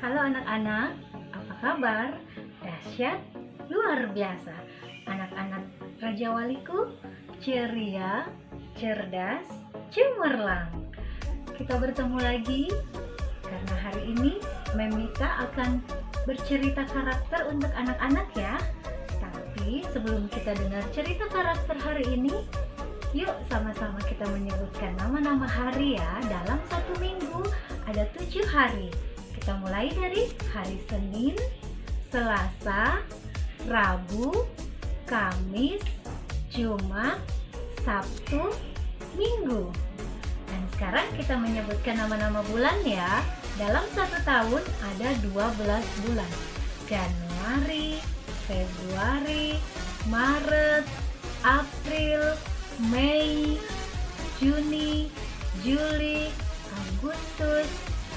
Halo anak-anak, apa kabar? Dahsyat, luar biasa. Anak-anak Raja Waliku, ceria, cerdas, cemerlang. Kita bertemu lagi karena hari ini Memita akan bercerita karakter untuk anak-anak ya. Tapi sebelum kita dengar cerita karakter hari ini, yuk sama-sama kita menyebutkan nama-nama hari ya. Dalam satu minggu ada 7 hari. Kita mulai dari hari Senin, Selasa, Rabu, Kamis, Jumat, Sabtu, Minggu. Dan sekarang kita menyebutkan nama-nama bulan ya. Dalam satu tahun ada 12 bulan. Januari, Februari, Maret, April, Mei, Juni, Juli, Agustus,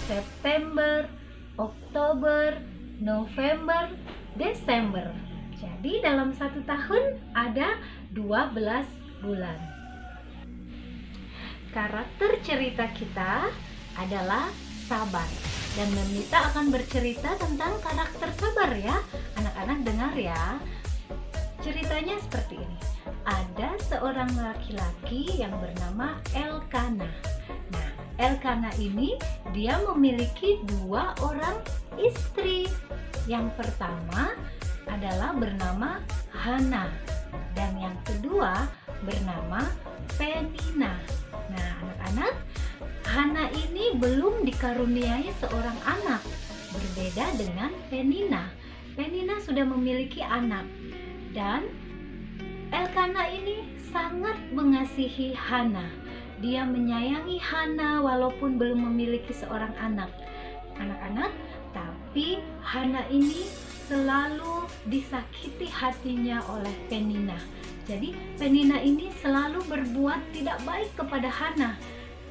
September, Oktober, November, Desember. Jadi dalam satu tahun ada 12 bulan. Karakter cerita kita adalah sabar. Dan Memita akan bercerita tentang karakter sabar ya. Anak-anak dengar ya. Ceritanya seperti ini. Ada seorang laki-laki yang bernama Elkanah. Nah, Elkanah ini dia memiliki 2 orang istri. Yang pertama adalah bernama Hana dan yang kedua bernama Penina. Nah, anak-anak, Hana ini belum dikaruniai seorang anak, berbeda dengan Penina. Penina sudah memiliki anak dan Elkanah ini sangat mengasihi Hana. Dia menyayangi Hana walaupun belum memiliki seorang anak. Anak-anak, tapi Hana ini selalu disakiti hatinya oleh Penina. Jadi Penina ini selalu berbuat tidak baik kepada Hana.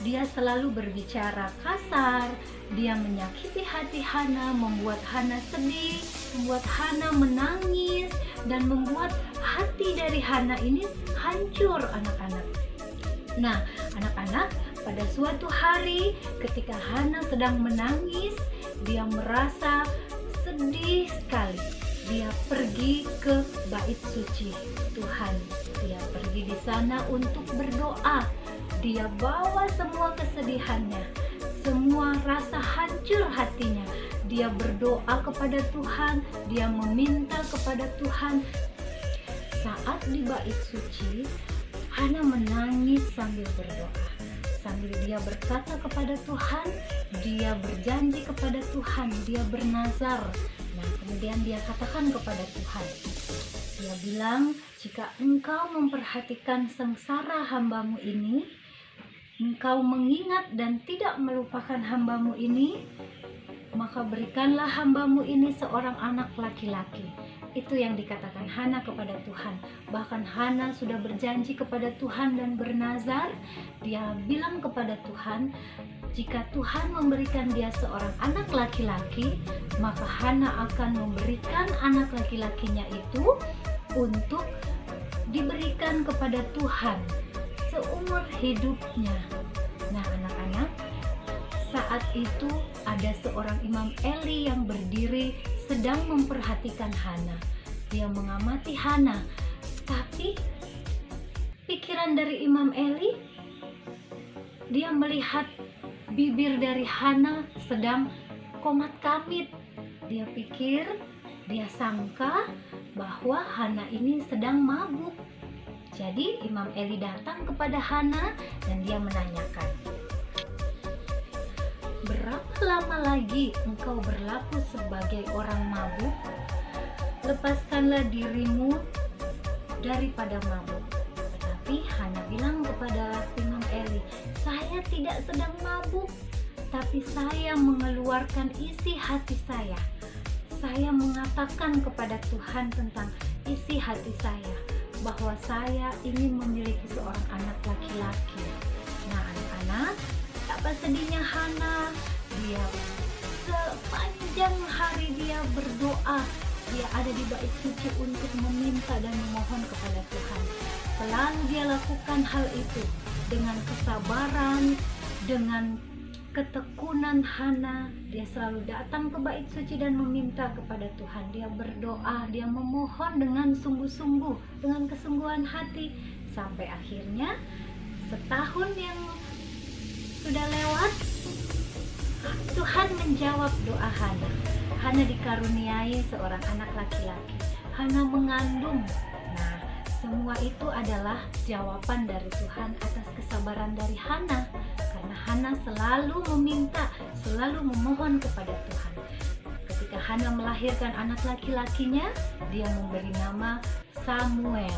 Dia selalu berbicara kasar, dia menyakiti hati Hana, membuat Hana sedih, membuat Hana menangis, dan membuat hati dari Hana ini hancur anak-anak. Nah, anak-anak, pada suatu hari ketika Hana sedang menangis, dia merasa sedih sekali. Dia pergi ke bait suci Tuhan. Dia pergi di sana untuk berdoa. Dia bawa semua kesedihannya, semua rasa hancur hatinya. Dia berdoa kepada Tuhan, dia meminta kepada Tuhan. Saat di bait suci, Hana menangis sambil berdoa. Sambil dia berkata kepada Tuhan, dia berjanji kepada Tuhan, dia bernazar. Nah, kemudian dia katakan kepada Tuhan, dia bilang, jika engkau memperhatikan sengsara hambamu ini, engkau mengingat dan tidak melupakan hambamu ini, maka berikanlah hambamu ini seorang anak laki-laki. Itu yang dikatakan Hana kepada Tuhan. Bahkan Hana sudah berjanji kepada Tuhan dan bernazar. Dia bilang kepada Tuhan, jika Tuhan memberikan dia seorang anak laki-laki, maka Hana akan memberikan anak laki-lakinya itu untuk diberikan kepada Tuhan seumur hidupnya. Nah, anak-anak, saat itu ada seorang Imam Eli yang berdiri sedang memperhatikan Hana. Dia mengamati Hana, tapi pikiran dari Imam Eli, dia melihat bibir dari Hana sedang komat kamit. Dia pikir, dia sangka bahwa Hana ini sedang mabuk. Jadi Imam Eli datang kepada Hana dan dia menanyakan, berapa lama lagi engkau berlaku sebagai orang mabuk? Lepaskanlah dirimu daripada mabuk. Tetapi Hana bilang kepada Imam Eli, saya tidak sedang mabuk, tapi saya mengeluarkan isi hati saya. Saya mengatakan kepada Tuhan tentang isi hati saya, bahwa saya ingin memiliki seorang anak laki-laki. Nah, anak-anak, apa sedihnya Hana? Dia sepanjang hari dia berdoa, dia ada di bait suci untuk meminta dan memohon kepada Tuhan. Selalu dia lakukan hal itu dengan kesabaran, dengan ketekunan Hana, dia selalu datang ke bait suci dan meminta kepada Tuhan. Dia berdoa, dia memohon dengan sungguh-sungguh, dengan kesungguhan hati, sampai akhirnya setahun yang sudah lewat, Tuhan menjawab doa Hana. Hana dikaruniai seorang anak laki-laki. Hana mengandung. Nah, semua itu adalah jawaban dari Tuhan atas kesabaran dari Hana. Karena Hana selalu meminta, selalu memohon kepada Tuhan. Ketika Hana melahirkan anak laki-lakinya, dia memberi nama Samuel.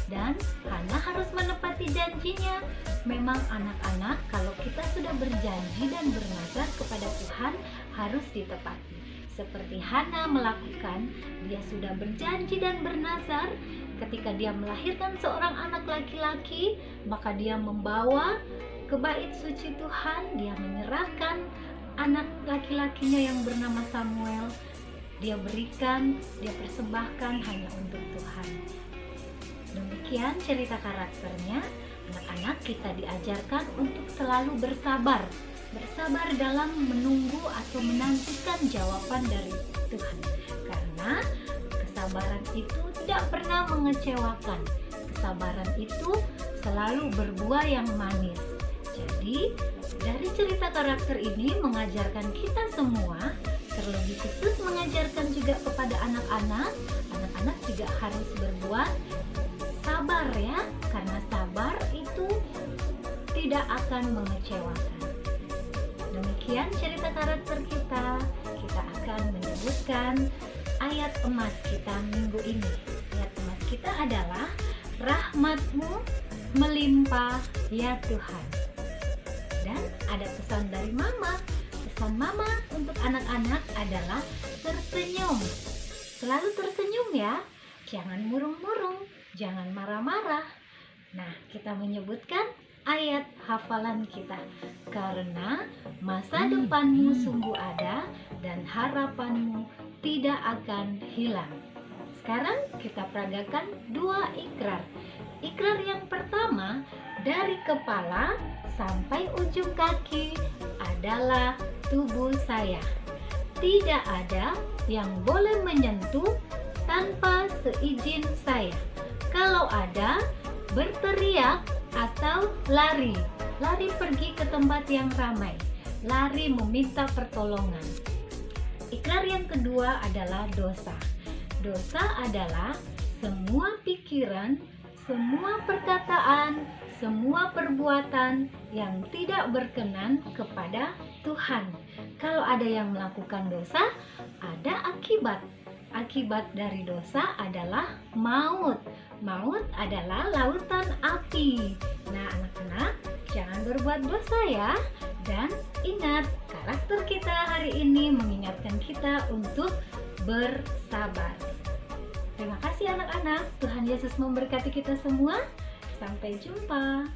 Dan Hana harus menepati janjinya. Memang anak-anak, kalau kita sudah berjanji dan bernazar kepada Tuhan, harus ditepati. Seperti Hana melakukan, dia sudah berjanji dan bernazar. Ketika dia melahirkan seorang anak laki-laki, maka dia membawa ke bait suci Tuhan, dia menyerahkan anak laki-lakinya yang bernama Samuel. Dia berikan, dia persembahkan hanya untuk Tuhan. Demikian cerita karakternya. Anak-anak, kita diajarkan untuk selalu bersabar. Bersabar dalam menunggu atau menantikan jawaban dari Tuhan. Karena kesabaran itu tidak pernah mengecewakan. Kesabaran itu selalu berbuah yang manis. Jadi, dari cerita karakter ini mengajarkan kita semua, terlebih khusus mengajarkan juga kepada anak-anak. Anak-anak juga harus berbuat sabar ya, karena sabar itu tidak akan mengecewakan. Demikian cerita karakter kita. Kita akan menyebutkan ayat emas kita minggu ini. Ayat emas kita adalah rahmat-Mu melimpah ya Tuhan. Dan ada pesan dari Mama. Pesan Mama untuk anak-anak adalah tersenyum. Selalu tersenyum ya. Jangan murung-murung, jangan marah-marah. Nah, kita menyebutkan ayat hafalan kita. Karena masa depanmu sungguh ada dan harapanmu tidak akan hilang. Sekarang kita peragakan 2 ikrar. Ikrar yang pertama, dari kepala sampai ujung kaki adalah tubuh saya. Tidak ada yang boleh menyentuh tanpa seizin saya. Kalau ada, berteriak atau lari. Lari pergi ke tempat yang ramai. Lari meminta pertolongan. Ikrar yang kedua adalah dosa. Dosa adalah semua pikiran, semua perkataan, semua perbuatan yang tidak berkenan kepada Tuhan. Kalau ada yang melakukan dosa, ada akibat. Akibat dari dosa adalah maut. Maut adalah lautan api. Nah, anak-anak, jangan berbuat dosa ya. Dan ingat, karakter kita hari ini mengingatkan kita untuk bersabar. Terima kasih anak-anak. Tuhan Yesus memberkati kita semua. Sampai jumpa.